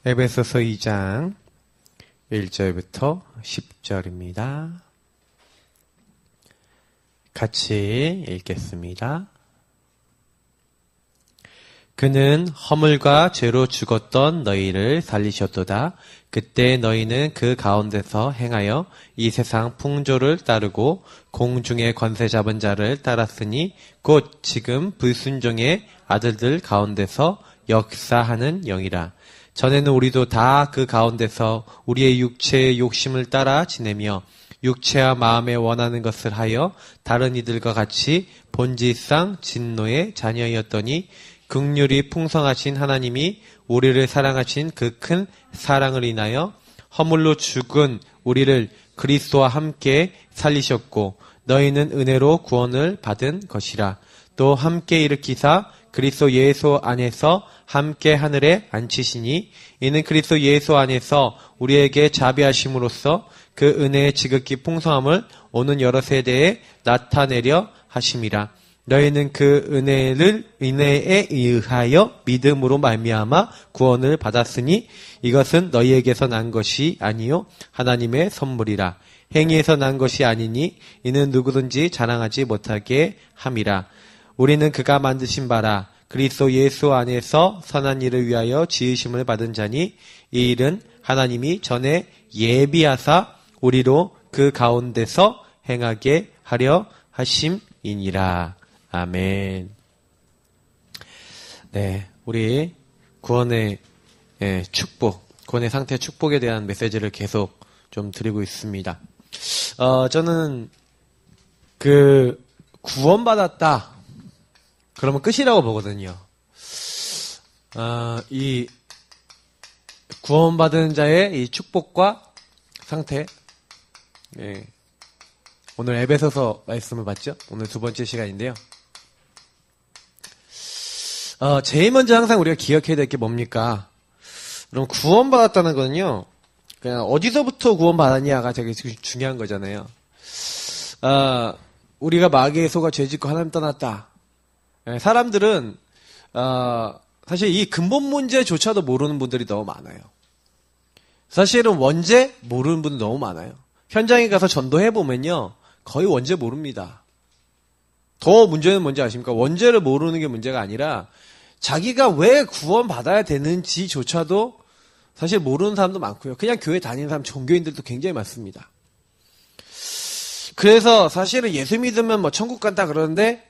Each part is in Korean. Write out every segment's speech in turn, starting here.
에베소서 2장 1절부터 10절입니다. 같이 읽겠습니다. 그는 허물과 죄로 죽었던 너희를 살리셨도다. 그때 너희는 그 가운데서 행하여 이 세상 풍조를 따르고 공중의 권세 잡은 자를 따랐으니 곧 지금 불순종의 아들들 가운데서 역사하는 영이라. 전에는 우리도 다 그 가운데서 우리의 육체의 욕심을 따라 지내며 육체와 마음에 원하는 것을 하여 다른 이들과 같이 본질상 진노의 자녀였더니 긍휼이 풍성하신 하나님이 우리를 사랑하신 그 큰 사랑을 인하여 허물로 죽은 우리를 그리스도와 함께 살리셨고 너희는 은혜로 구원을 받은 것이라. 또 함께 일으키사 그리스도 예수 안에서 함께 하늘에 앉히시니 이는 그리스도 예수 안에서 우리에게 자비하심으로써 그 은혜의 지극히 풍성함을 오는 여러 세대에 나타내려 하심이라. 너희는 그 은혜에 의하여 믿음으로 말미암아 구원을 받았으니 이것은 너희에게서 난 것이 아니요 하나님의 선물이라. 행위에서 난 것이 아니니 이는 누구든지 자랑하지 못하게 함이라. 우리는 그가 만드신 바라 그리스도 예수 안에서 선한 일을 위하여 지으심을 받은 자니 이 일은 하나님이 전에 예비하사 우리로 그 가운데서 행하게 하려 하심이니라. 아멘. 네, 우리 구원의 축복, 구원의 상태 축복에 대한 메시지를 계속 좀 드리고 있습니다. 저는 구원받았다. 그러면 끝이라고 보거든요. 이 구원받은 자의 이 축복과 상태. 네. 오늘 에베소서 말씀을 봤죠? 오늘 두 번째 시간인데요. 제일 먼저 항상 우리가 기억해야 될 게 뭡니까? 그럼 구원받았다는 거는요, 그냥 어디서부터 구원받았냐가 되게 중요한 거잖아요. 우리가 마귀의 속아 죄짓고 하나님 떠났다. 사람들은, 사실 이 근본 문제조차도 모르는 분들이 너무 많아요. 사실은 원죄 모르는 분들 너무 많아요. 현장에 가서 전도해보면요, 거의 원죄 모릅니다. 더 문제는 뭔지 아십니까? 원죄를 모르는 게 문제가 아니라 자기가 왜 구원받아야 되는지조차도 사실 모르는 사람도 많고요. 그냥 교회 다니는 사람, 종교인들도 굉장히 많습니다. 그래서 사실은 예수 믿으면 뭐 천국 간다 그러는데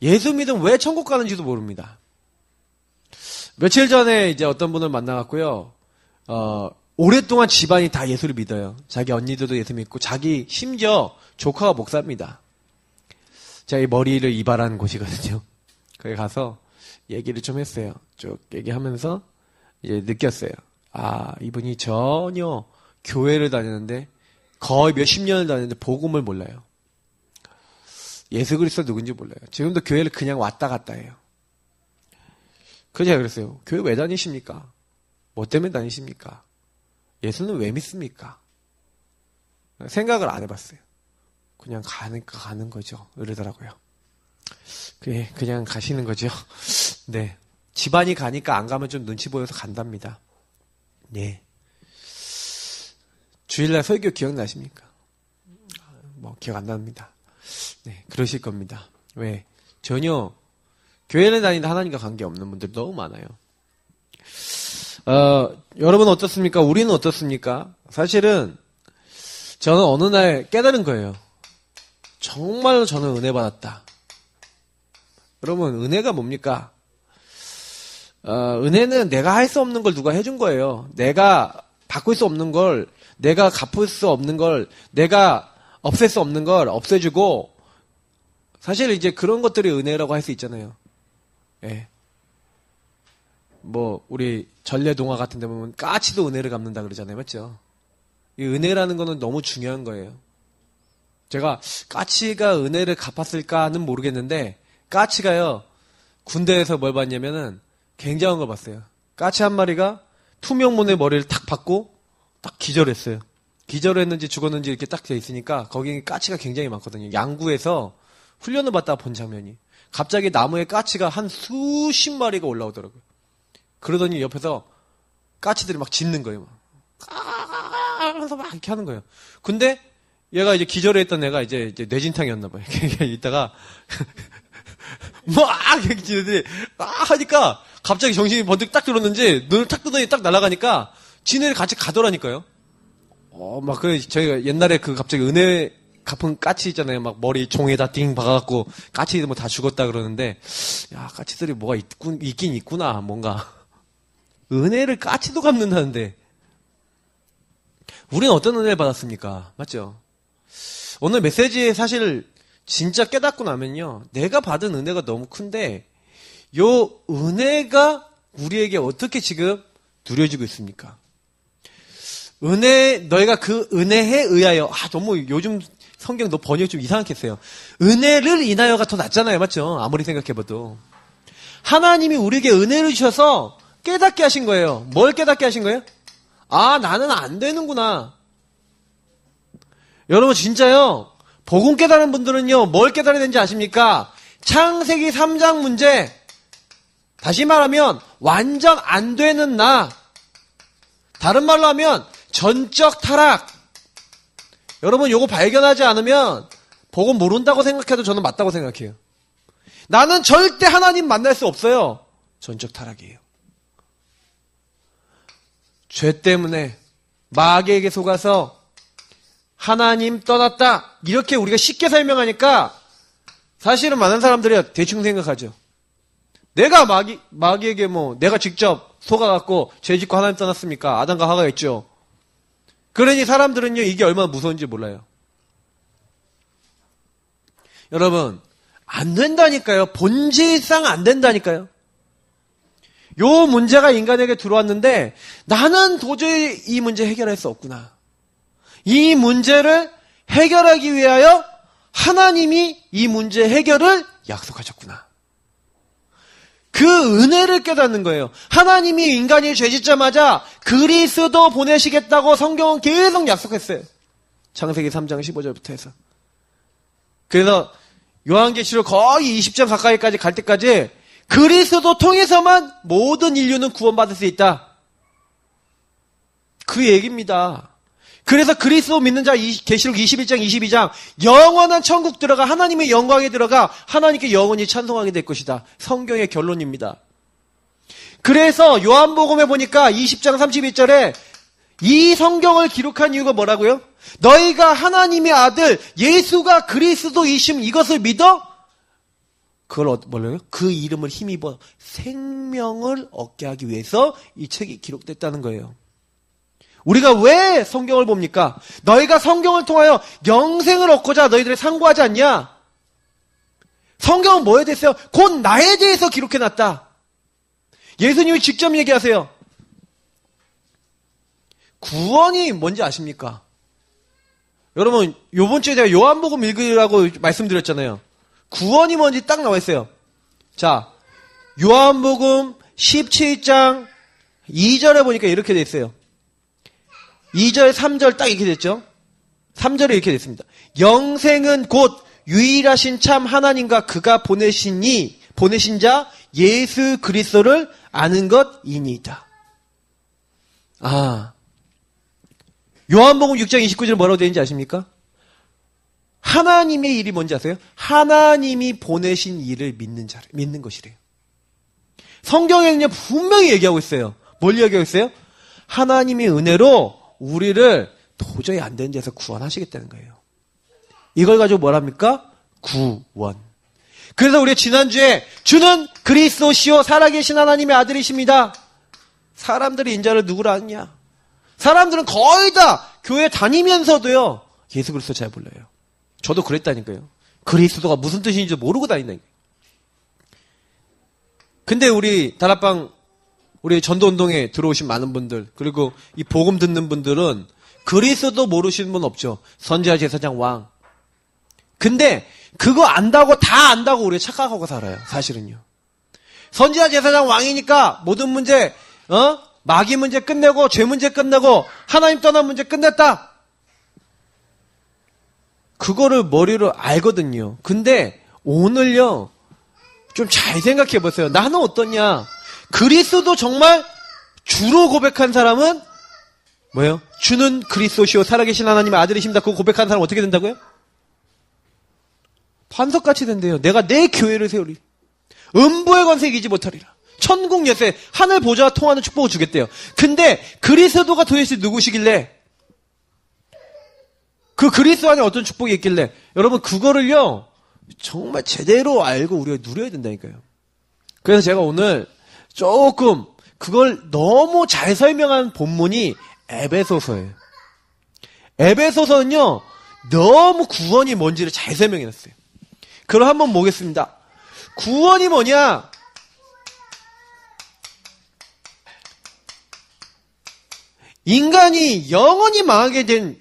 예수 믿으면 왜 천국 가는지도 모릅니다. 며칠 전에 이제 어떤 분을 만나갖고요. 오랫동안 집안이 다 예수를 믿어요. 자기 언니들도 예수 믿고 자기 심지어 조카가 목사입니다. 제가 이 머리를 이발한 곳이거든요. 거기 가서 얘기를 좀 했어요. 쭉 얘기하면서 이제 느꼈어요. 이분이 전혀 교회를 다니는데 거의 몇십 년을 다니는데 복음을 몰라요. 예수 그리스도 누군지 몰라요. 지금도 교회를 그냥 왔다 갔다 해요. 그래서 제가 그랬어요. 교회 왜 다니십니까? 뭐 때문에 다니십니까? 예수는 왜 믿습니까? 생각을 안 해봤어요. 그냥 가는 거죠. 이러더라고요. 그냥 가시는 거죠. 네. 집안이 가니까 안 가면 좀 눈치 보여서 간답니다. 네. 주일날 설교 기억나십니까? 뭐 기억 안 납니다. 네, 그러실 겁니다. 왜? 전혀 교회를 다니는데 하나님과 관계없는 분들 너무 많아요. 여러분 어떻습니까? 우리는 어떻습니까? 사실은 저는 어느 날 깨달은 거예요. 정말로 저는 은혜 받았다. 여러분 은혜가 뭡니까? 은혜는 내가 할 수 없는 걸 누가 해준 거예요. 내가 바꿀 수 없는 걸, 내가 갚을 수 없는 걸, 내가 없앨 수 없는 걸 없애주고, 사실 이제 그런 것들이 은혜라고 할 수 있잖아요. 예. 뭐 우리 전래동화 같은 데 보면 까치도 은혜를 갚는다 그러잖아요. 맞죠? 이 은혜라는 거는 너무 중요한 거예요. 제가 까치가 은혜를 갚았을까는 모르겠는데 까치가요 군대에서 뭘 봤냐면은 굉장한 걸 봤어요. 까치 한 마리가 투명문의 머리를 탁 받고 딱 기절했어요. 기절했는지 죽었는지 이렇게 딱 돼 있으니까 거기 까치가 굉장히 많거든요. 양구에서 훈련을 받다가 본 장면이. 갑자기 나무에 까치가 한 수십 마리가 올라오더라고요. 그러더니 옆에서 까치들이 막 짖는 거예요. 하면서 막 이렇게 하는 거예요. 근데 얘가 이제 기절을 했던 애가 이제 뇌진탕이었나 봐요. 이렇게 있다가 막 이렇게 지네들이 하니까 갑자기 정신이 번뜩 딱 들었는지 눈을 탁 뜨더니 딱 날아가니까 지네들이 같이 가더라니까요. 막 그래 저희가 옛날에 그 갑자기 은혜 갚은 까치 있잖아요. 막 머리 종에다 띵 박아갖고 까치들 뭐 다 죽었다 그러는데 야 까치들이 뭐가 있긴 있구나 뭔가 은혜를 까치도 갚는다는데 우리는 어떤 은혜를 받았습니까? 맞죠? 오늘 메시지에 사실 진짜 깨닫고 나면요 내가 받은 은혜가 너무 큰데 요 은혜가 우리에게 어떻게 지금 누려지고 있습니까? 너희가 그 은혜에 의하여 너무 요즘 성경 너 번역 좀 이상하게 했어요. 은혜를 인하여가 더 낫잖아요. 맞죠? 아무리 생각해봐도. 하나님이 우리에게 은혜를 주셔서 깨닫게 하신 거예요. 뭘 깨닫게 하신 거예요? 나는 안 되는구나. 여러분 진짜요. 복음 깨달은 분들은요. 뭘 깨달아야 되는지 아십니까? 창세기 3장 문제. 다시 말하면 완전 안 되는 나. 다른 말로 하면 전적 타락. 여러분 요거 발견하지 않으면 복음 모른다고 생각해도 저는 맞다고 생각해요. 나는 절대 하나님 만날 수 없어요. 전적 타락이에요. 죄 때문에 마귀에게 속아서 하나님 떠났다. 이렇게 우리가 쉽게 설명하니까 사실은 많은 사람들이 대충 생각하죠. 내가 마귀에게 내가 직접 속아갖고 죄 짓고 하나님 떠났습니까? 아담과 하가 했죠. 그러니 사람들은요 이게 얼마나 무서운지 몰라요. 여러분 안 된다니까요. 본질상 안 된다니까요. 요 문제가 인간에게 들어왔는데 나는 도저히 이 문제 해결할 수 없구나. 이 문제를 해결하기 위하여 하나님이 이 문제 해결을 약속하셨구나. 그 은혜를 깨닫는 거예요. 하나님이 인간이 죄짓자마자 그리스도 보내시겠다고 성경은 계속 약속했어요. 창세기 3장 15절부터 해서. 그래서 요한계시록 거의 20장 가까이까지 갈 때까지 그리스도 통해서만 모든 인류는 구원받을 수 있다. 그 얘기입니다. 그래서 그리스도 믿는 자 계시록 21장 22장 영원한 천국 들어가 하나님의 영광에 들어가 하나님께 영원히 찬송하게 될 것이다. 성경의 결론입니다. 그래서 요한복음에 보니까 20장 31절에 이 성경을 기록한 이유가 뭐라고요? 너희가 하나님의 아들 예수가 그리스도이심 이것을 믿어? 그걸 뭐라고요? 그 이름을 힘입어 생명을 얻게 하기 위해서 이 책이 기록됐다는 거예요. 우리가 왜 성경을 봅니까? 너희가 성경을 통하여 영생을 얻고자 너희들이 상고하지 않냐? 성경은 뭐에 대해서요? 곧 나에 대해서 기록해놨다. 예수님이 직접 얘기하세요. 구원이 뭔지 아십니까? 여러분 요번 주에 제가 요한복음 읽으라고 말씀드렸잖아요. 구원이 뭔지 딱 나와 있어요. 자, 요한복음 17장 2절에 보니까 이렇게 돼 있어요. 2절, 3절 딱 이렇게 됐죠? 3절에 이렇게 됐습니다. 영생은 곧 유일하신 참 하나님과 그가 보내신 자 예수 그리스도를 아는 것이니이다. 요한복음 6장 29절 뭐라고 되는지 아십니까? 하나님의 일이 뭔지 아세요? 하나님이 보내신 일을 믿는 것이래요. 성경에는 분명히 얘기하고 있어요. 뭘 얘기하고 있어요? 하나님의 은혜로 우리를 도저히 안 되는 데서 구원하시겠다는 거예요. 이걸 가지고 뭐랍니까? 구원. 그래서 우리 지난주에 주는 그리스도시요 살아계신 하나님의 아들이십니다. 사람들이 인자를 누구라 하느냐? 사람들은 거의 다 교회 다니면서도요 예수 그리스도 잘 몰라요. 저도 그랬다니까요. 그리스도가 무슨 뜻인지 모르고 다닌다니까요. 근데 우리 다락방 우리 전도운동에 들어오신 많은 분들 그리고 이 복음 듣는 분들은 그리스도 모르시는 분 없죠. 선지자 제사장 왕. 근데 그거 다 안다고 우리가 착각하고 살아요. 사실은요. 선지자 제사장 왕이니까 모든 문제 마귀 문제 끝내고 죄 문제 끝내고 하나님 떠난 문제 끝냈다. 그거를 머리로 알거든요. 근데 오늘요 좀 잘 생각해 보세요. 나는 어떠냐? 그리스도 정말 주로 고백한 사람은 뭐예요? 주는 그리스도시요 살아계신 하나님의 아들이십니다. 그거 고백한 사람 어떻게 된다고요? 반석같이 된대요. 내가 내 교회를 세우리. 음부의 권세 이기지 못하리라. 천국 열쇠, 하늘 보좌와 통하는 축복을 주겠대요. 근데 그리스도가 도대체 누구시길래? 그 그리스도 안에 어떤 축복이 있길래? 여러분 그거를요 정말 제대로 알고 우리가 누려야 된다니까요. 그래서 제가 오늘 조금 그걸 너무 잘 설명한 본문이 에베소서예요. 에베소서는요 너무 구원이 뭔지를 잘 설명해놨어요. 그럼 한번 보겠습니다. 구원이 뭐냐? 인간이 영원히 망하게 된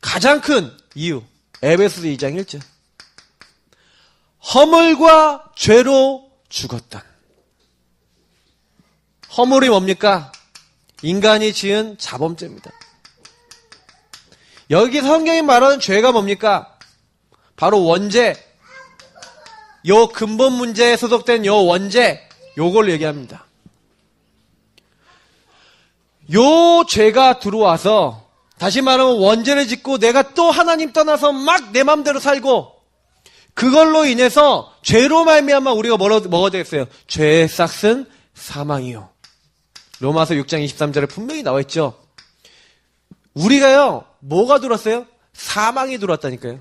가장 큰 이유. 에베소서 2장 1절. 허물과 죄로 죽었다. 허물이 뭡니까? 인간이 지은 자범죄입니다. 여기 성경이 말하는 죄가 뭡니까? 바로 원죄. 요 근본 문제에 소속된 요 원죄, 요걸 얘기합니다. 요 죄가 들어와서 다시 말하면 원죄를 짓고 내가 또 하나님 떠나서 막 내 맘대로 살고 그걸로 인해서 죄로 말미암아 우리가 뭐가 되겠어요? 죄의 싹은 사망이요. 로마서 6장 23절에 분명히 나와 있죠. 우리가요 뭐가 들어왔어요? 사망이 들어왔다니까요.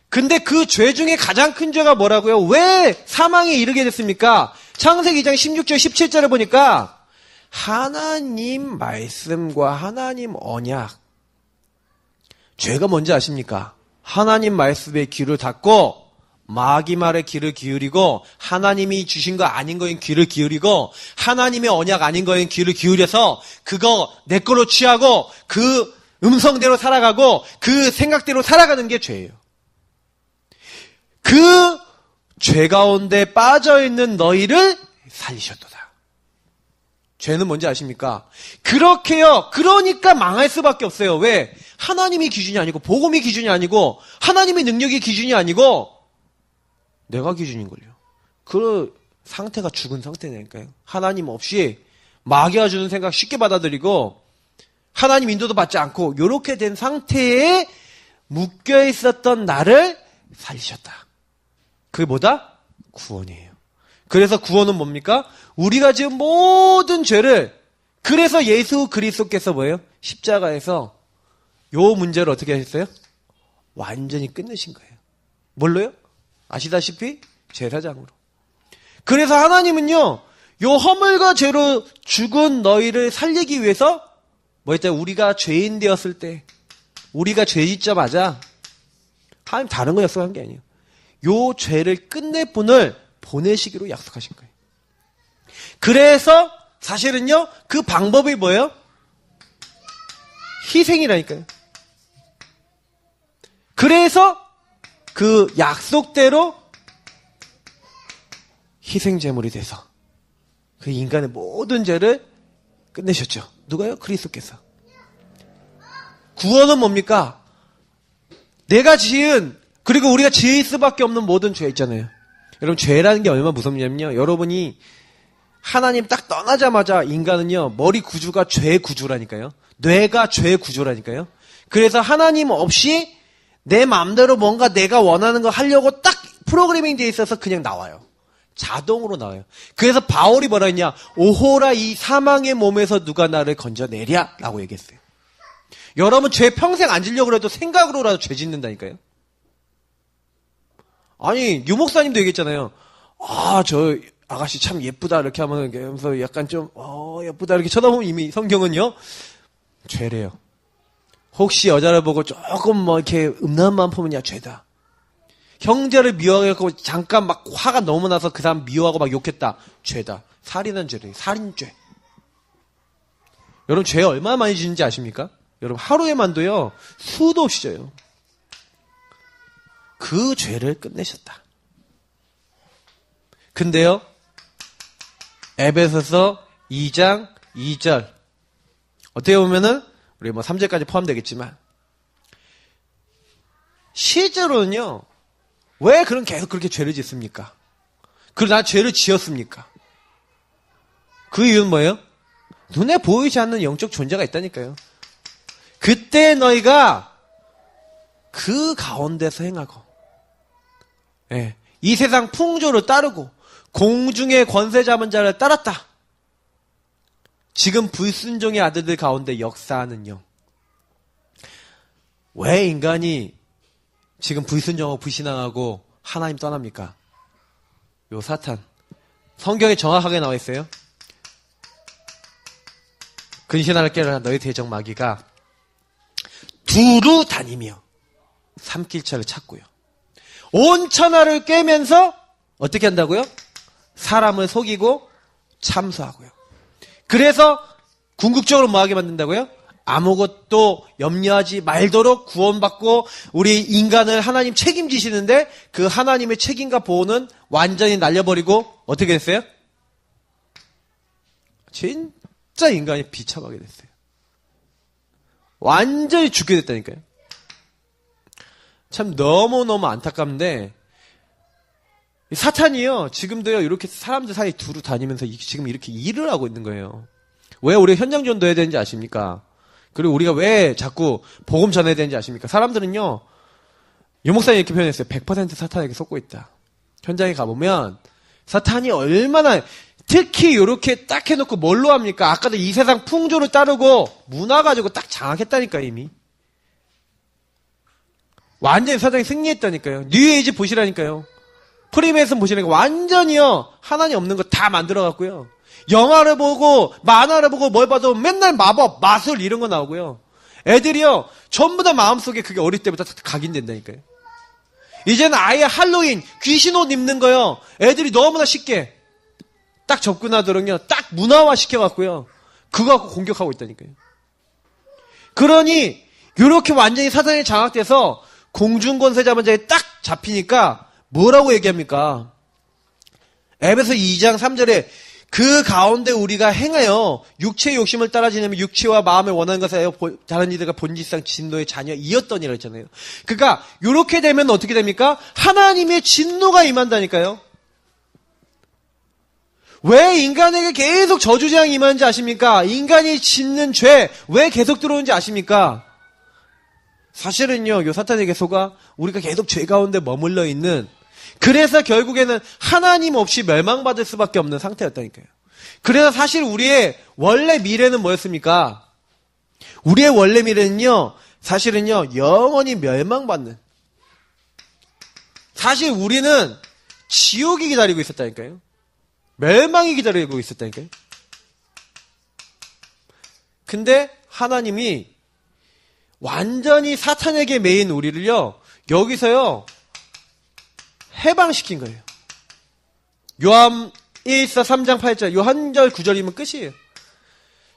근데 그 죄 중에 가장 큰 죄가 뭐라고요? 왜 사망에 이르게 됐습니까? 창세기 2장 16절 17절에 보니까 하나님 말씀과 하나님 언약. 죄가 뭔지 아십니까? 하나님 말씀에 귀를 닫고 마귀 말에 귀를 기울이고 하나님이 주신 거 아닌 거엔 귀를 기울이고 하나님의 언약 아닌 거엔 귀를 기울여서 그거 내 걸로 취하고 그 음성대로 살아가고 그 생각대로 살아가는 게 죄예요. 그 죄 가운데 빠져있는 너희를 살리셨도다. 죄는 뭔지 아십니까? 그렇게요. 그러니까 망할 수밖에 없어요. 왜? 하나님이 기준이 아니고 복음이 기준이 아니고 하나님의 능력이 기준이 아니고 내가 기준인걸요. 그 상태가 죽은 상태니까요. 하나님 없이 마귀가 주는 생각 쉽게 받아들이고 하나님 인도도 받지 않고 이렇게 된 상태에 묶여 있었던 나를 살리셨다. 그게 뭐다? 구원이에요. 그래서 구원은 뭡니까? 우리가 지은 모든 죄를 그래서 예수 그리스도께서 뭐예요? 십자가에서 요 문제를 어떻게 하셨어요? 완전히 끝내신 거예요. 뭘로요? 아시다시피 제사장으로. 그래서 하나님은요. 요 허물과 죄로 죽은 너희를 살리기 위해서 뭐 했다? 우리가 죄인 되었을 때 우리가 죄 짓자마자 하나님 다른 거 약속한 게 아니에요. 요 죄를 끝낼 분을 보내시기로 약속하신 거예요. 그래서 사실은요. 그 방법이 뭐예요? 희생이라니까요. 그래서 그 약속대로 희생제물이 돼서 그 인간의 모든 죄를 끝내셨죠. 누가요? 그리스도께서. 구원은 뭡니까? 내가 지은 그리고 우리가 지을 수밖에 없는 모든 죄 있잖아요. 여러분 죄라는 게 얼마나 무섭냐면요. 여러분이 하나님 딱 떠나자마자 인간은요. 머리 구조가 죄 구조라니까요. 뇌가 죄 구조라니까요. 그래서 하나님 없이 내 마음대로 뭔가 내가 원하는 거 하려고 딱 프로그래밍 돼 있어서 그냥 나와요. 자동으로 나와요. 그래서 바울이 뭐라 했냐. 오호라 이 사망의 몸에서 누가 나를 건져내랴 라고 얘기했어요. 여러분 죄 평생 안 지려고 해도 생각으로라도 죄 짓는다니까요. 아니 유 목사님도 얘기했잖아요. 아, 저 아가씨 참 예쁘다 이렇게 하면서 약간 좀 예쁘다 이렇게 쳐다보면 이미 성경은요. 죄래요. 혹시 여자를 보고 조금 뭐 이렇게 음란만 보면 죄다. 형제를 미워하고 잠깐 막 화가 너무 나서 그 사람 미워하고 막 욕했다. 죄다. 살인한 죄래요. 살인죄. 여러분 죄 얼마나 많이 짓는지 아십니까? 여러분 하루에만도요. 수도 없이 져요. 그 죄를 끝내셨다. 근데요. 에베소서 2장 2절 어떻게 보면은 우리 뭐 3절까지 포함되겠지만 실제로는요. 왜 그런 계속 그렇게 죄를 짓습니까? 그리고 나 죄를 지었습니까? 그 이유는 뭐예요? 눈에 보이지 않는 영적 존재가 있다니까요. 그때 너희가 그 가운데서 행하고, 예, 이 세상 풍조를 따르고 공중의 권세 잡은 자를 따랐다. 지금 불순종의 아들들 가운데 역사하는 영. 왜 인간이 지금 불순종하고 불신앙하고 하나님 떠납니까? 요 사탄. 성경에 정확하게 나와 있어요. 근신하를 깨라 너희 대적 마귀가 두루 다니며 삼킬처를 찾고요. 온 천하를 꿰면서 어떻게 한다고요? 사람을 속이고 참소하고요. 그래서 궁극적으로 뭐하게 만든다고요? 아무것도 염려하지 말도록 구원받고 우리 인간을 하나님 책임지시는데 그 하나님의 책임과 보호는 완전히 날려버리고 어떻게 됐어요? 진짜 인간이 비참하게 됐어요. 완전히 죽게 됐다니까요. 참 너무너무 안타깝는데 사탄이요 지금도요 이렇게 사람들 사이 두루 다니면서 지금 이렇게 일을 하고 있는 거예요. 왜 우리가 현장 전도해야 되는지 아십니까? 그리고 우리가 왜 자꾸 복음 전해야 되는지 아십니까? 사람들은요 유 목사님 이렇게 표현했어요. 100% 사탄에게 속고 있다. 현장에 가보면 사탄이 얼마나 특히 이렇게 딱 해놓고 뭘로 합니까? 아까도 이 세상 풍조를 따르고 문화 가지고 딱 장악했다니까 이미. 완전히 사tan이 승리했다니까요. 뉴에이지 보시라니까요. 프리메이슨 보시라니까 완전히요 하나님 없는 거 다 만들어갖고요. 영화를 보고 만화를 보고 뭘 봐도 맨날 마법, 마술 이런 거 나오고요. 애들이요 전부 다 마음속에 그게 어릴 때부터 각인된다니까요. 이제는 아예 할로윈 귀신 옷 입는 거요 애들이 너무나 쉽게 딱 접근하도록요 딱 문화화 시켜갖고요 그거 갖고 공격하고 있다니까요. 그러니 이렇게 완전히 사탄이 장악돼서 공중권세 잡은 자에 딱 잡히니까 뭐라고 얘기합니까? 에베소 2장 3절에 그 가운데 우리가 행하여 육체의 욕심을 따라 지내면 육체와 마음에 원하는 것을 하여 다른 이들과 본질상 진노의 자녀이었더니라 했잖아요. 그러니까 이렇게 되면 어떻게 됩니까? 하나님의 진노가 임한다니까요. 왜 인간에게 계속 저주재앙이 임하는지 아십니까? 인간이 짓는 죄 왜 계속 들어오는지 아십니까? 사실은요 요 사탄에게 속아 우리가 계속 죄 가운데 머물러 있는 그래서 결국에는 하나님 없이 멸망받을 수밖에 없는 상태였다니까요. 그래서 사실 우리의 원래 미래는 뭐였습니까? 우리의 원래 미래는요 사실은요 영원히 멸망받는 사실 우리는 지옥이 기다리고 있었다니까요. 멸망이 기다리고 있었다니까요. 근데 하나님이 완전히 사탄에게 매인 우리를요 여기서요 해방시킨 거예요. 요한 1서 3장 8절 요 한 절 9절이면 끝이에요.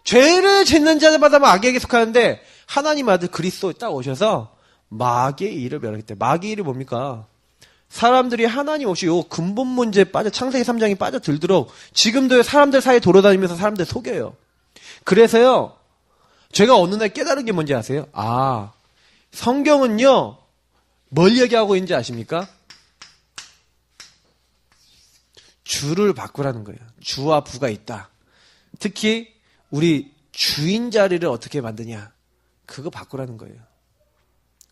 죄를 짓는 자마다 마귀에게 속하는데 하나님 아들 그리스도 딱 오셔서 마귀의 일을 멸하기 때문에 마귀의 일이 뭡니까? 사람들이 하나님 없이 요 근본 문제에 빠져 창세기 3장이 빠져들도록 지금도 사람들 사이에 돌아다니면서 사람들 속여요. 그래서요 제가 어느 날 깨달은 게 뭔지 아세요? 아 성경은요 뭘 얘기하고 있는지 아십니까? 주를 바꾸라는 거예요. 주와 부가 있다. 특히 우리 주인 자리를 어떻게 만드냐. 그거 바꾸라는 거예요.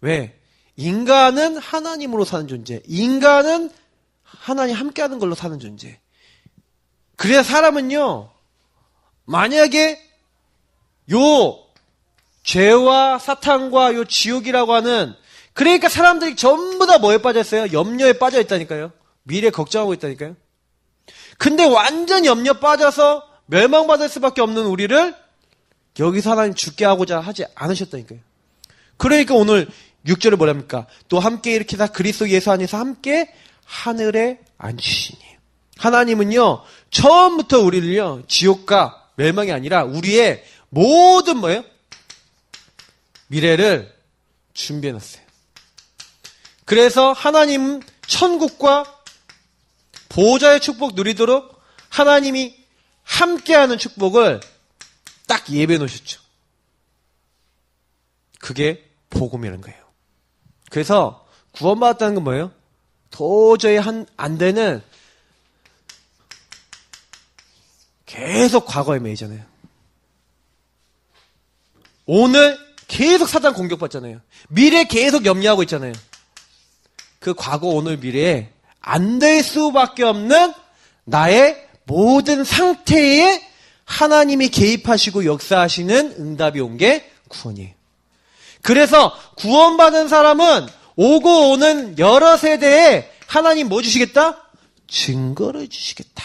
왜? 인간은 하나님으로 사는 존재. 인간은 하나님 함께하는 걸로 사는 존재. 그래야 사람은요. 만약에 요 죄와 사탄과 요 지옥이라고 하는 그러니까 사람들이 전부 다 뭐에 빠졌어요? 염려에 빠져 있다니까요. 미래 걱정하고 있다니까요. 근데 완전 염려 빠져서 멸망받을 수밖에 없는 우리를 여기서 하나님 죽게 하고자 하지 않으셨다니까요. 그러니까 오늘 6절에 뭐랍니까? 또 함께 일으키사 그리스도 예수 안에서 함께 하늘에 앉히시니. 하나님은요 처음부터 우리를요 지옥과 멸망이 아니라 우리의 모든 뭐예요? 미래를 준비해놨어요. 그래서 하나님 천국과 보호자의 축복 누리도록 하나님이 함께하는 축복을 딱 예배해 놓으셨죠. 그게 복음이라는 거예요. 그래서 구원받았다는 건 뭐예요? 도저히 안 되는 계속 과거에 매이잖아요. 오늘 계속 사단 공격받잖아요. 미래 계속 염려하고 있잖아요. 그 과거, 오늘, 미래에 안 될 수밖에 없는 나의 모든 상태에 하나님이 개입하시고 역사하시는 응답이 온 게 구원이에요. 그래서 구원받은 사람은 오고 오는 여러 세대에 하나님 뭐 주시겠다? 증거를 주시겠다.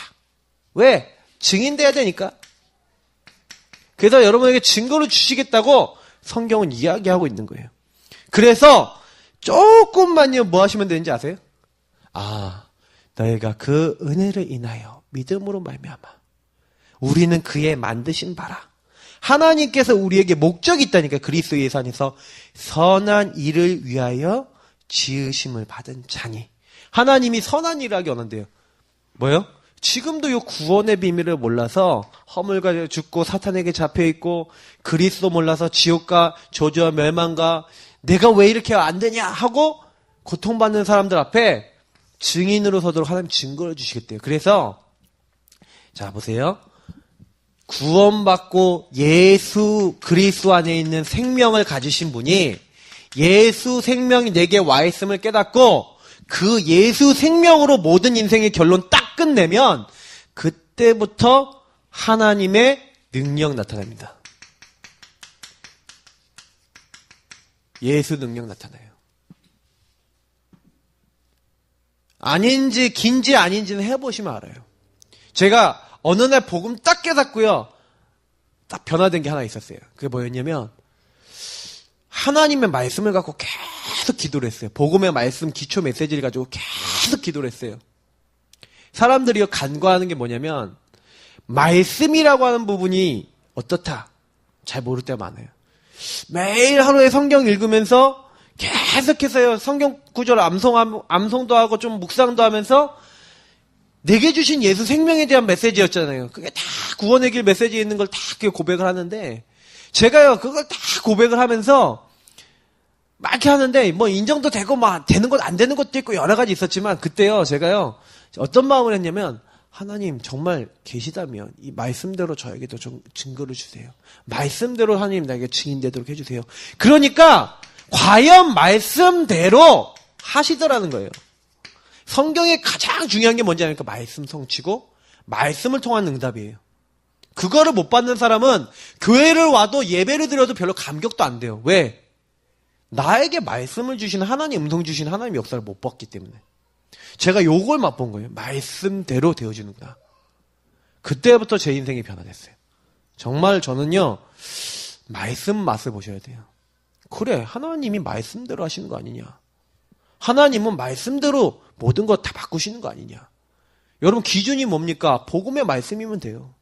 왜? 증인돼야 되니까. 그래서 여러분에게 증거를 주시겠다고 성경은 이야기하고 있는 거예요. 그래서 조금만요 뭐 하시면 되는지 아세요? 너희가 그 은혜를 인하여 믿음으로 말미암아 우리는 그의 만드신 바라. 하나님께서 우리에게 목적이 있다니까. 그리스도 예수 안에서 선한 일을 위하여 지으심을 받은 자니. 하나님이 선한 일을 하기 원한대요. 뭐요? 지금도 이 구원의 비밀을 몰라서 허물과 죽고 사탄에게 잡혀있고 그리스도 몰라서 지옥과 저주와 멸망과 내가 왜 이렇게 안 되냐 하고 고통받는 사람들 앞에 증인으로 서도록 하나님 증거를 주시겠대요. 그래서 자 보세요. 구원받고 예수 그리스도 안에 있는 생명을 가지신 분이 예수 생명이 내게 와 있음을 깨닫고 그 예수 생명으로 모든 인생의 결론 딱 끝내면 그때부터 하나님의 능력 나타납니다. 예수 능력 나타나요. 아닌지 긴지 아닌지는 해보시면 알아요. 제가 어느 날 복음 딱 깨닫고요. 딱 변화된 게 하나 있었어요. 그게 뭐였냐면 하나님의 말씀을 갖고 계속 기도를 했어요. 복음의 말씀 기초 메시지를 가지고 계속 기도를 했어요. 사람들이 간과하는 게 뭐냐면 말씀이라고 하는 부분이 어떻다 잘 모를 때가 많아요. 매일 하루에 성경 읽으면서 계속해서요 성경 구절 암송도 하고 좀 묵상도 하면서 내게 주신 예수 생명에 대한 메시지였잖아요. 그게 다 구원의 길 메시지에 있는 걸 다 고백을 하는데 제가요 그걸 다 고백을 하면서 막 이렇게 하는데 뭐 인정도 되고 막 되는 것 안 되는 것도 있고 여러 가지 있었지만 그때요 제가요 어떤 마음을 했냐면 하나님 정말 계시다면 이 말씀대로 저에게도 좀 증거를 주세요. 말씀대로 하나님 나에게 증인되도록 해주세요. 그러니까 과연 말씀대로 하시더라는 거예요. 성경에 가장 중요한 게 뭔지 아닙니까? 말씀 성취고 말씀을 통한 응답이에요. 그거를 못 받는 사람은 교회를 와도 예배를 드려도 별로 감격도 안 돼요. 왜? 나에게 말씀을 주시는 하나님, 음성 주시는 하나님 역사를 못 봤기 때문에. 제가 요걸 맛본 거예요. 말씀대로 되어지는구나. 그때부터 제 인생이 변화됐어요. 정말 저는요, 말씀 맛을 보셔야 돼요. 그래, 하나님이 말씀대로 하시는 거 아니냐. 하나님은 말씀대로 모든 것 다 바꾸시는 거 아니냐. 여러분 기준이 뭡니까? 복음의 말씀이면 돼요.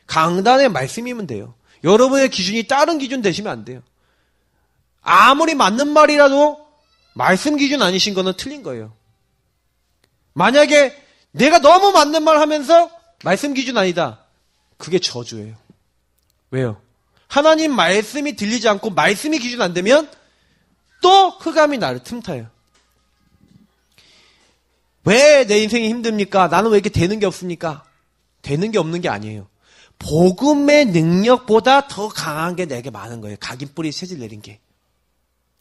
강단의 말씀이면 돼요. 여러분의 기준이 다른 기준 되시면 안 돼요. 아무리 맞는 말이라도 말씀 기준 아니신 거는 틀린 거예요. 만약에 내가 너무 맞는 말 하면서 말씀 기준 아니다. 그게 저주예요. 왜요? 하나님 말씀이 들리지 않고 말씀이 기준 안 되면 또 흑암이 나를 틈타요. 왜 내 인생이 힘듭니까? 나는 왜 이렇게 되는 게 없습니까? 되는 게 없는 게 아니에요. 복음의 능력보다 더 강한 게 내게 많은 거예요. 각인뿌리 체질 내린 게.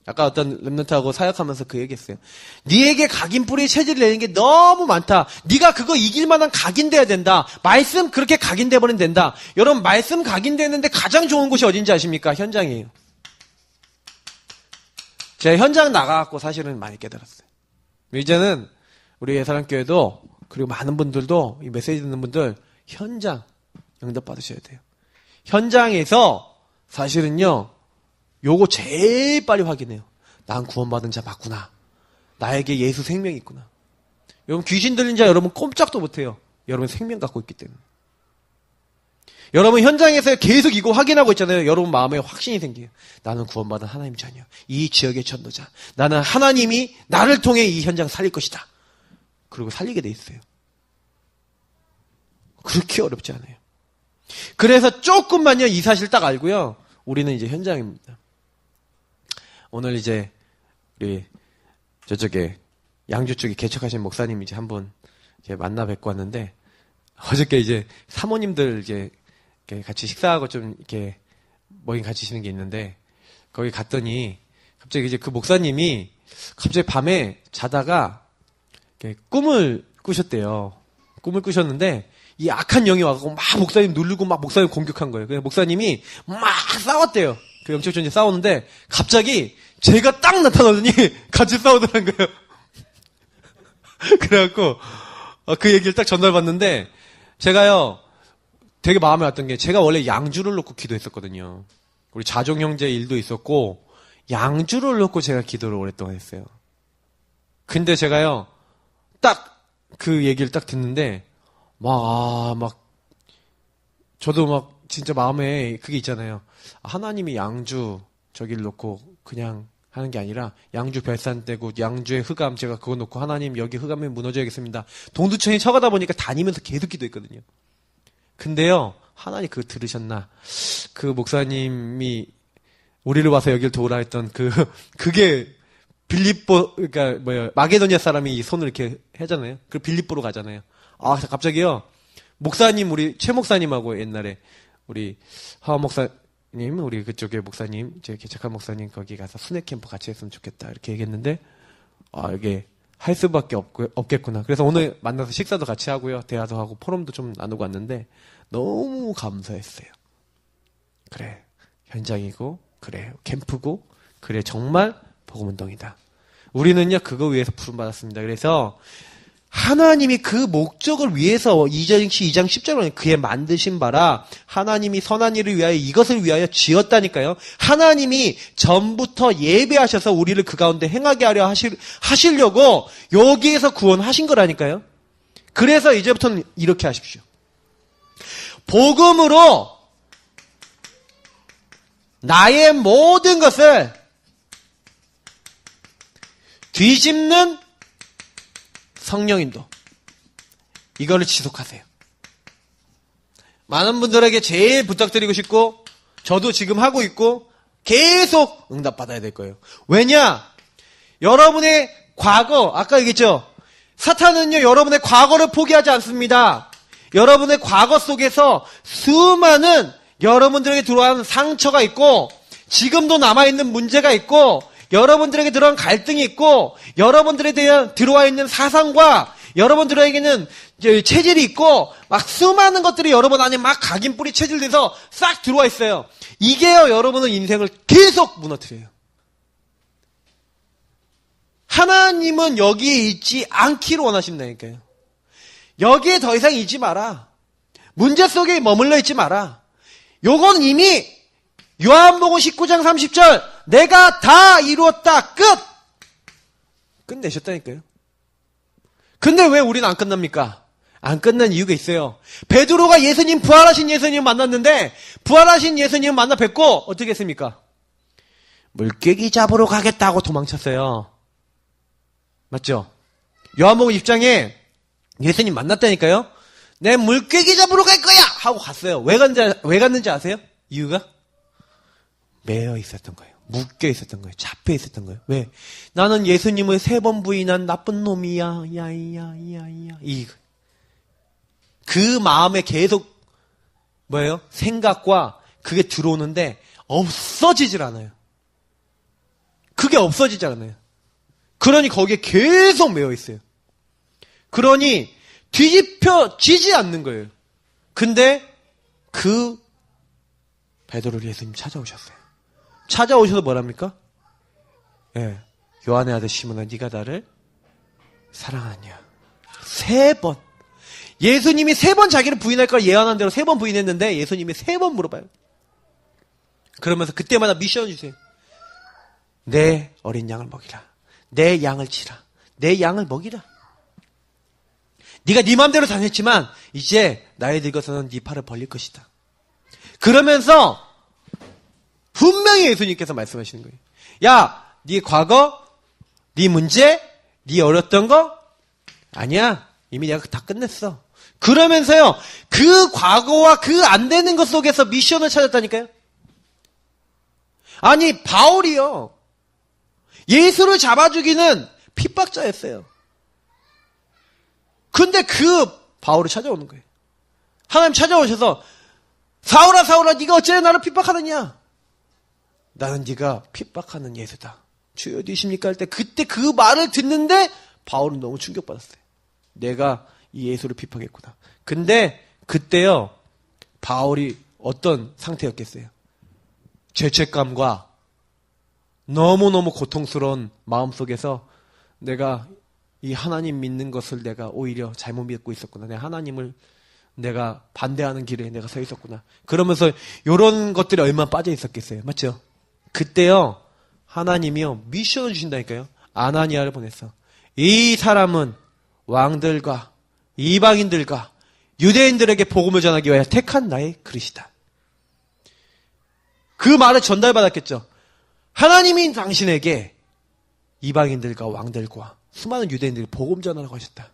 아까 어떤 랩런트하고 사역하면서 그 얘기했어요. 네에게 각인뿌리 체질 내린 게 너무 많다. 네가 그거 이길 만한 각인돼야 된다. 말씀 그렇게 각인돼 버리면 된다. 여러분 말씀 각인되는데 가장 좋은 곳이 어딘지 아십니까? 현장이에요. 제가 현장 나가갖고 사실은 많이 깨달았어요. 이제는 우리 예사랑교회도 그리고 많은 분들도 이 메시지 듣는 분들 현장 응답 받으셔야 돼요. 현장에서 사실은요 요거 제일 빨리 확인해요. 난 구원받은 자 맞구나. 나에게 예수 생명이 있구나. 여러분 귀신 들린 자 여러분 꼼짝도 못해요. 여러분 생명 갖고 있기 때문에. 여러분 현장에서 계속 이거 확인하고 있잖아요. 여러분 마음에 확신이 생겨요. 나는 구원받은 하나님 자녀. 이 지역의 전도자. 나는 하나님이 나를 통해 이 현장 살릴 것이다. 그리고 살리게 돼 있어요. 그렇게 어렵지 않아요. 그래서 조금만요 이 사실 딱 알고요. 우리는 이제 현장입니다. 오늘 이제 우리 저쪽에 양주 쪽에 개척하신 목사님 이제 한 분 만나 뵙고 왔는데 어저께 이제 사모님들 이제 같이 식사하고 좀 이렇게 뭐긴 가지시는 게 있는데 거기 갔더니 갑자기 이제 그 목사님이 갑자기 밤에 자다가 이렇게 꿈을 꾸셨대요. 꿈을 꾸셨는데 이 악한 영이 와서 막 목사님 누르고 막 목사님 공격한 거예요. 그래서 목사님이 막 싸웠대요. 그 영적 존재 싸웠는데 갑자기 제가 딱 나타나더니 같이 싸우더란 거예요. 그래갖고 그 얘기를 딱 전달받는데 제가요 되게 마음에 왔던 게 제가 원래 양주를 놓고 기도했었거든요. 우리 자종 형제 일도 있었고 양주를 놓고 제가 기도를 오랫동안 했어요. 근데 제가요 딱 그 얘기를 딱 듣는데 막 저도 막 진짜 마음에 그게 있잖아요. 하나님이 양주 저기를 놓고 그냥 하는 게 아니라 양주 별산 떼고 양주의 흑암 제가 그거 놓고 하나님 여기 흑암에 무너져야겠습니다. 동두천이 쳐가다 보니까 다니면서 계속 기도했거든요. 근데요 하나님 그거 들으셨나? 그 목사님이 우리를 와서 여기를 도우라 했던 그게 빌립보 그러니까 마게도니아 사람이 이 손을 이렇게 하잖아요. 그 빌립보로 가잖아요. 아 갑자기요 목사님 우리 최 목사님하고 옛날에 우리 하원 목사님 우리 그쪽에 목사님 제 개척한 목사님 거기 가서 순회 캠프 같이 했으면 좋겠다 이렇게 얘기했는데 이게 할 수밖에 없겠구나. 그래서 오늘 만나서 식사도 같이 하고요 대화도 하고 포럼도 좀 나누고 왔는데 너무 감사했어요. 그래 현장이고 그래 캠프고 그래 정말 복음운동이다. 우리는요 그거 위해서 부름받았습니다. 그래서 하나님이 그 목적을 위해서 2장 10절에 그의 만드신 바라 하나님이 선한 일을 위하여 이것을 위하여 지었다니까요. 하나님이 전부터 예배하셔서 우리를 그 가운데 행하게 하려 하시려고 여기에서 구원하신 거라니까요. 그래서 이제부터는 이렇게 하십시오. 복음으로 나의 모든 것을 뒤집는 성령인도 이거를 지속하세요. 많은 분들에게 제일 부탁드리고 싶고 저도 지금 하고 있고 계속 응답받아야 될 거예요. 왜냐? 여러분의 과거 아까 얘기했죠. 사탄은요 여러분의 과거를 포기하지 않습니다. 여러분의 과거 속에서 수많은 여러분들에게 들어온 상처가 있고 지금도 남아있는 문제가 있고 여러분들에게 들어온 갈등이 있고 여러분들에 대한 들어와 있는 사상과 여러분들에게는 체질이 있고 막 수많은 것들이 여러분 안에 막 각인뿌리 체질돼서 싹 들어와 있어요. 이게요 여러분의 인생을 계속 무너뜨려요. 하나님은 여기에 있지 않기를 원하신다니까요. 여기에 더 이상 있지 마라. 문제 속에 머물러 있지 마라. 요건 이미 요한복음 19장 30절 내가 다 이루었다. 끝! 끝내셨다니까요. 근데 왜 우리는 안 끝납니까? 안 끝난 이유가 있어요. 베드로가 부활하신 예수님 만났는데 부활하신 예수님 만나 뵙고 어떻게 했습니까? 물고기 잡으러 가겠다고 도망쳤어요. 맞죠? 요한복음 10장에 예수님 만났다니까요. 내 물고기 잡으러 갈 거야! 하고 갔어요. 왜 갔는지 아세요? 이유가? 매여 있었던 거예요. 묶여 있었던 거예요. 잡혀 있었던 거예요. 왜? 나는 예수님을 3번 부인한 나쁜 놈이야. 야이야. 그 마음에 계속 뭐예요? 생각과 그게 들어오는데 없어지질 않아요. 그게 없어지질 않아요. 그러니 거기에 계속 매여 있어요. 그러니 뒤집혀지지 않는 거예요. 근데 그 베드로를 예수님 찾아오셨어요. 찾아오셔서 뭐랍니까? 예, 요한의 아들 시몬아 네가 나를 사랑하냐. 3번. 예수님이 3번 자기를 부인할 걸 예언한 대로 3번 부인했는데 예수님이 3번 물어봐요. 그러면서 그때마다 미션 주세요. 내 어린 양을 먹이라. 내 양을 치라. 내 양을 먹이라. 네가 네 마음대로 다녔지만 이제 나이 들어서는 네 팔을 벌릴 것이다. 그러면서 분명히 예수님께서 말씀하시는 거예요. 야, 네 과거, 네 문제, 네 어렸던 거 아니야. 이미 내가 다 끝냈어. 그러면서요. 그 과거와 그 안 되는 것 속에서 미션을 찾았다니까요. 아니 바울이요. 예수를 잡아주기는 핍박자였어요. 근데 그 바울이 찾아오는 거예요. 하나님 찾아오셔서 사울아 네가 어째 나를 핍박하느냐. 나는 네가 핍박하는 예수다. 주여 어디십니까? 할 때 그때 그 말을 듣는데 바울은 너무 충격받았어요. 내가 이 예수를 핍박했구나. 근데 그때요, 바울이 어떤 상태였겠어요? 죄책감과 너무너무 고통스러운 마음속에서 내가 이 하나님 믿는 것을 내가 오히려 잘못 믿고 있었구나. 내 하나님을 내가 반대하는 길에 내가 서 있었구나. 그러면서 이런 것들이 얼마나 빠져 있었겠어요. 맞죠? 그때요, 하나님이요, 미션을 주신다니까요. 아나니아를 보냈어. 이 사람은 왕들과 이방인들과 유대인들에게 복음을 전하기 위하여 택한 나의 그릇이다. 그 말을 전달받았겠죠. 하나님이 당신에게 이방인들과 왕들과 수많은 유대인들이 복음 전하라고 하셨다.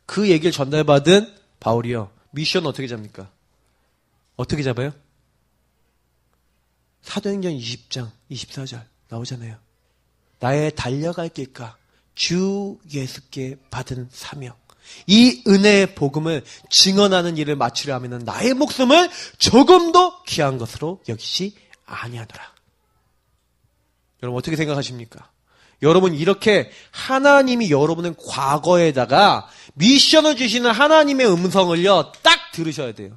그 얘기를 전달받은 바울이요, 미션 어떻게 잡니까? 어떻게 잡아요? 사도행전 20장 24절 나오잖아요. 나의 달려갈 길과 주 예수께 받은 사명, 이 은혜의 복음을 증언하는 일을 마치려 하면 나의 목숨을 조금도 귀한 것으로 여기지 아니하노라. 여러분 어떻게 생각하십니까? 여러분 이렇게 하나님이 여러분의 과거에다가 미션을 주시는 하나님의 음성을요 딱 들으셔야 돼요.